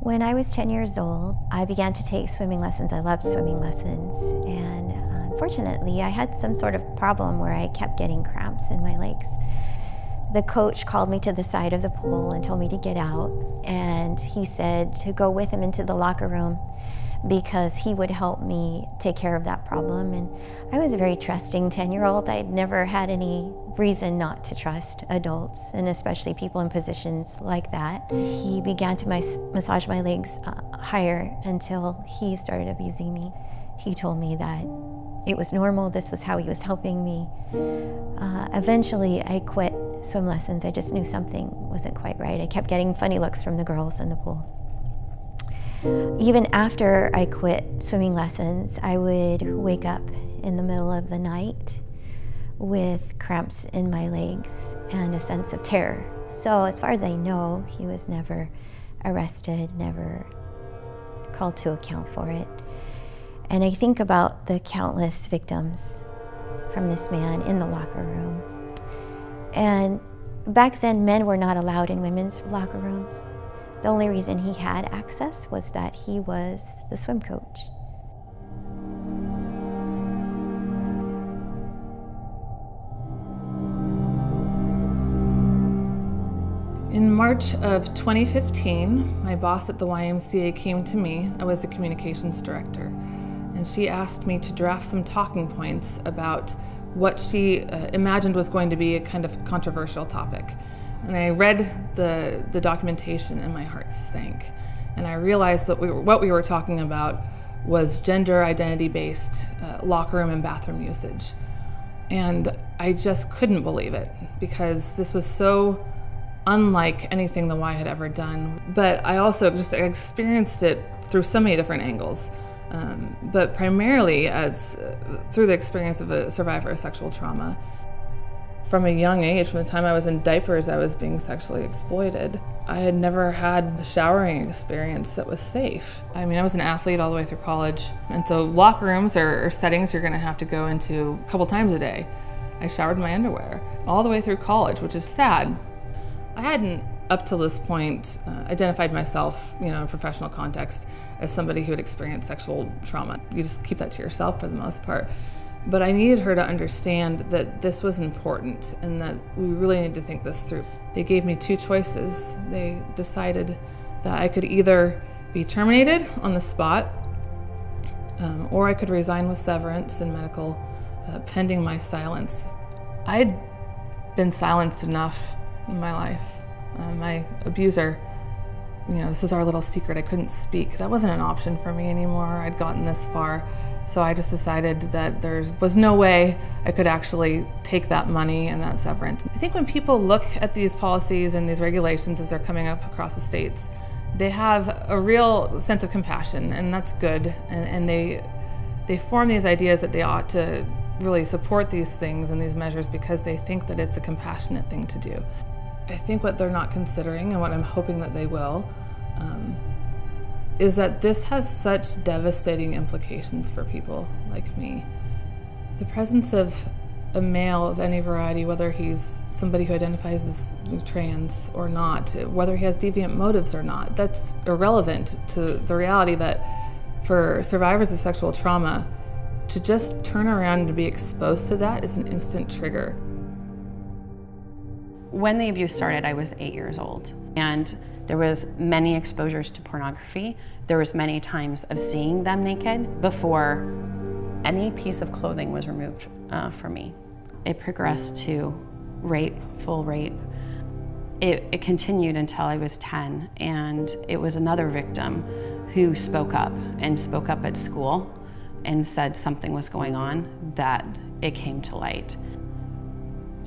When I was 10 years old, I began to take swimming lessons. I loved swimming lessons, and unfortunately, I had some sort of problem where I kept getting cramps in my legs. The coach called me to the side of the pool and told me to get out, and he said to go with him into the locker room because he would help me take care of that problem. And I was a very trusting 10-year-old. I'd never had any reason not to trust adults, and especially people in positions like that. He began to massage my legs higher until he started abusing me. He told me that it was normal, this was how he was helping me. Eventually, I quit swim lessons. I just knew something wasn't quite right. I kept getting funny looks from the girls in the pool. Even after I quit swimming lessons, I would wake up in the middle of the night with cramps in my legs and a sense of terror. So as far as I know, he was never arrested, never called to account for it. And I think about the countless victims from this man in the locker room. And back then, men were not allowed in women's locker rooms. The only reason he had access was that he was the swim coach. In March of 2015, my boss at the YMCA came to me. I was the communications director, and she asked me to draft some talking points about what she imagined was going to be a kind of controversial topic. And I read the documentation and my heart sank. And I realized that what we were talking about was gender identity-based locker room and bathroom usage. And I just couldn't believe it, because this was so unlike anything the Y had ever done. But I also just experienced it through so many different angles. But primarily as through the experience of a survivor of sexual trauma. From a young age, from the time I was in diapers, I was being sexually exploited. I had never had a showering experience that was safe. I mean, I was an athlete all the way through college, and so locker rooms are settings you're gonna have to go into a couple times a day. I showered in my underwear all the way through college, which is sad. I hadn't, up to this point, identified myself, in a professional context as somebody who had experienced sexual trauma. You just keep that to yourself for the most part. But I needed her to understand that this was important and that we really needed to think this through. They gave me two choices. They decided that I could either be terminated on the spot, or I could resign with severance and medical pending my silence. I'd been silenced enough in my life. My abuser, this was our little secret. I couldn't speak. That wasn't an option for me anymore. I'd gotten this far. So I just decided that there was no way I could actually take that money and that severance. I think when people look at these policies and these regulations as they're coming up across the states, they have a real sense of compassion, and that's good. And they form these ideas that they ought to really support these things and these measures because they think that it's a compassionate thing to do. I think what they're not considering, and what I'm hoping that they will, is that this has such devastating implications for people like me. The presence of a male of any variety, whether he's somebody who identifies as trans or not, whether he has deviant motives or not, that's irrelevant to the reality that for survivors of sexual trauma, to just turn around and to be exposed to that is an instant trigger. When the abuse started, I was 8 years old, and there was many exposures to pornography. There was many times of seeing them naked before any piece of clothing was removed from me. It progressed to rape, full rape. It continued until I was 10, and it was another victim who spoke up at school and said something was going on, that it came to light.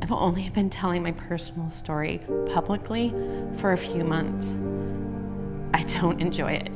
I've only been telling my personal story publicly for a few months. I don't enjoy it.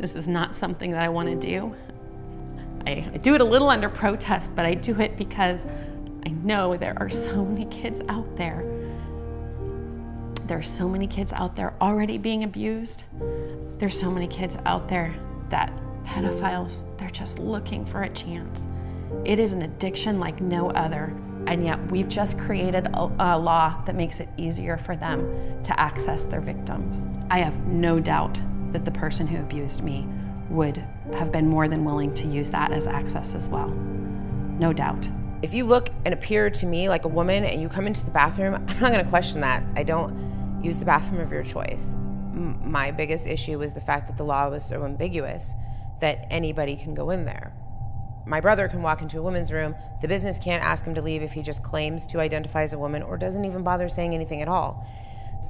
This is not something that I want to do. I do it a little under protest, but I do it because I know there are so many kids out there. There are so many kids out there already being abused. There's so many kids out there that pedophiles, they're just looking for a chance. It is an addiction like no other. And yet we've just created a law that makes it easier for them to access their victims. I have no doubt that the person who abused me would have been more than willing to use that as access as well. No doubt. If you look and appear to me like a woman and you come into the bathroom, I'm not going to question that. I don't use the bathroom of your choice. My biggest issue was the fact that the law was so ambiguous that anybody can go in there. My brother can walk into a woman's room. The business can't ask him to leave if he just claims to identify as a woman or doesn't even bother saying anything at all.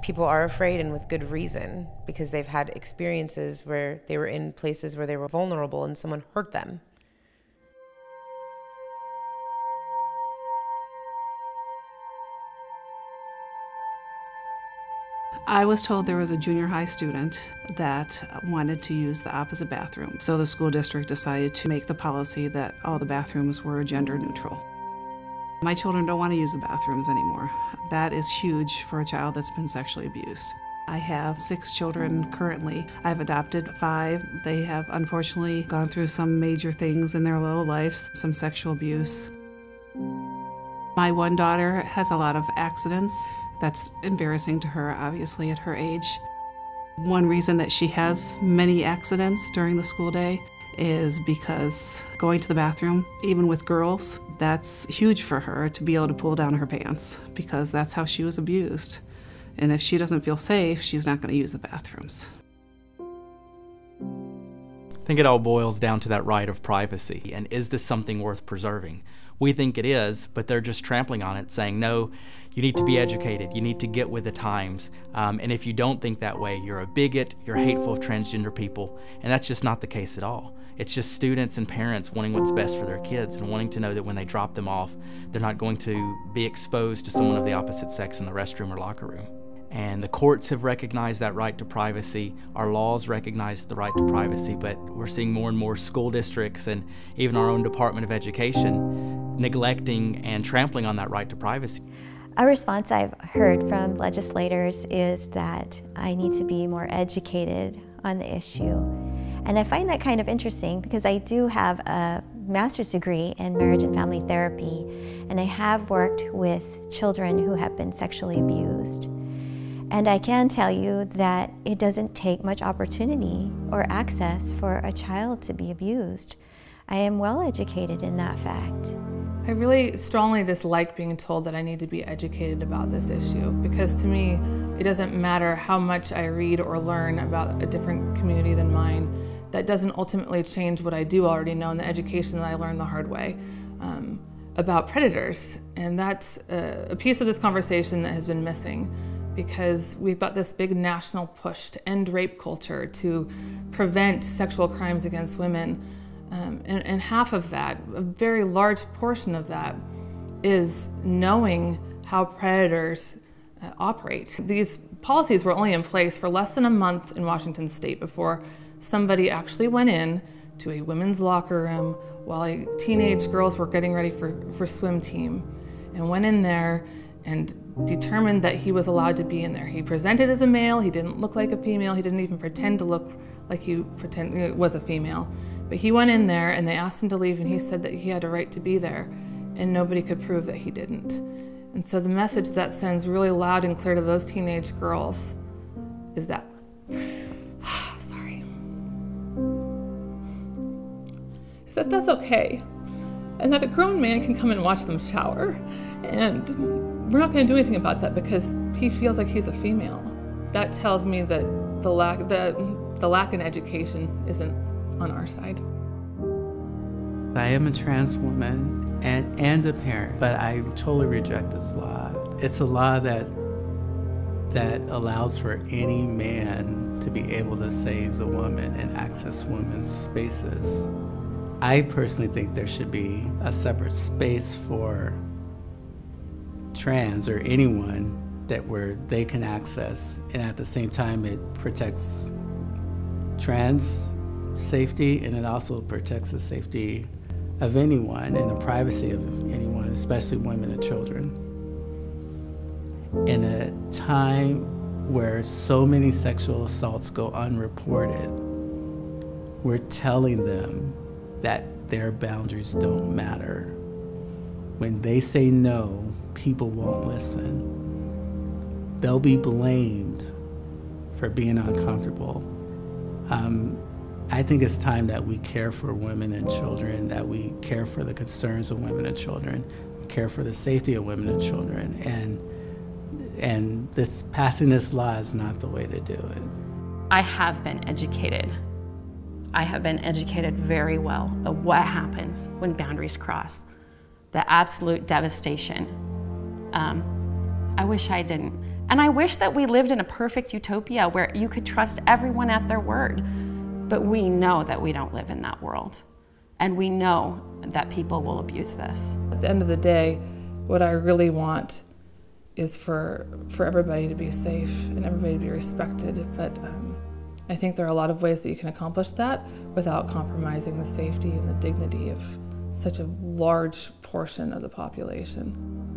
People are afraid, and with good reason, because they've had experiences where they were in places where they were vulnerable and someone hurt them. I was told there was a junior high student that wanted to use the opposite bathroom. So the school district decided to make the policy that all the bathrooms were gender neutral. My children don't want to use the bathrooms anymore. That is huge for a child that's been sexually abused. I have 6 children currently. I've adopted 5. They have unfortunately gone through some major things in their little lives, some sexual abuse. My one daughter has a lot of accidents. That's embarrassing to her, obviously, at her age. One reason that she has many accidents during the school day is because going to the bathroom, even with girls, that's huge for her to be able to pull down her pants because that's how she was abused. And if she doesn't feel safe, she's not going to use the bathrooms. I think it all boils down to that right of privacy. And is this something worth preserving? We think it is, but they're just trampling on it, saying, no, you need to be educated, you need to get with the times. And if you don't think that way, you're a bigot, you're hateful of transgender people. And that's just not the case at all. It's just students and parents wanting what's best for their kids and wanting to know that when they drop them off, they're not going to be exposed to someone of the opposite sex in the restroom or locker room. And the courts have recognized that right to privacy. Our laws recognize the right to privacy, but we're seeing more and more school districts and even our own Department of Education neglecting and trampling on that right to privacy. A response I've heard from legislators is that I need to be more educated on the issue. And I find that kind of interesting because I do have a master's degree in marriage and family therapy, and I have worked with children who have been sexually abused. And I can tell you that it doesn't take much opportunity or access for a child to be abused. I am well educated in that fact. I really strongly dislike being told that I need to be educated about this issue because to me, it doesn't matter how much I read or learn about a different community than mine. That doesn't ultimately change what I do already know in the education that I learned the hard way about predators. And that's a piece of this conversation that has been missing, because we've got this big national push to end rape culture, to prevent sexual crimes against women. And half of that, a very large portion of that, is knowing how predators operate. These policies were only in place for less than a month in Washington State before somebody actually went in to a women's locker room while teenage girls were getting ready for swim team and went in there and determined that he was allowed to be in there. He presented as a male, he didn't look like a female, he didn't even pretend to look like he was a female. But he went in there and they asked him to leave and he said that he had a right to be there and nobody could prove that he didn't. And so the message that sends really loud and clear to those teenage girls is that, is that that's okay. And that a grown man can come and watch them shower. And we're not gonna do anything about that because he feels like he's a female. That tells me that the lack in education isn't on our side. I am a trans woman and a parent, but I totally reject this law. It's a law that allows for any man to be able to say he's a woman and access women's spaces. I personally think there should be a separate space for trans or anyone where they can access, and at the same time it protects trans safety and it also protects the safety of anyone and the privacy of anyone, especially women and children. In a time where so many sexual assaults go unreported, we're telling them that their boundaries don't matter. When they say no, people won't listen. They'll be blamed for being uncomfortable. I think it's time that we care for women and children, that we care for the concerns of women and children, care for the safety of women and children, and passing this law is not the way to do it. I have been educated. I have been educated very well of what happens when boundaries cross, the absolute devastation. I wish I didn't. And I wish that we lived in a perfect utopia where you could trust everyone at their word. But we know that we don't live in that world. And we know that people will abuse this. At the end of the day, what I really want is for everybody to be safe and everybody to be respected. But I think there are a lot of ways that you can accomplish that without compromising the safety and the dignity of such a large portion of the population.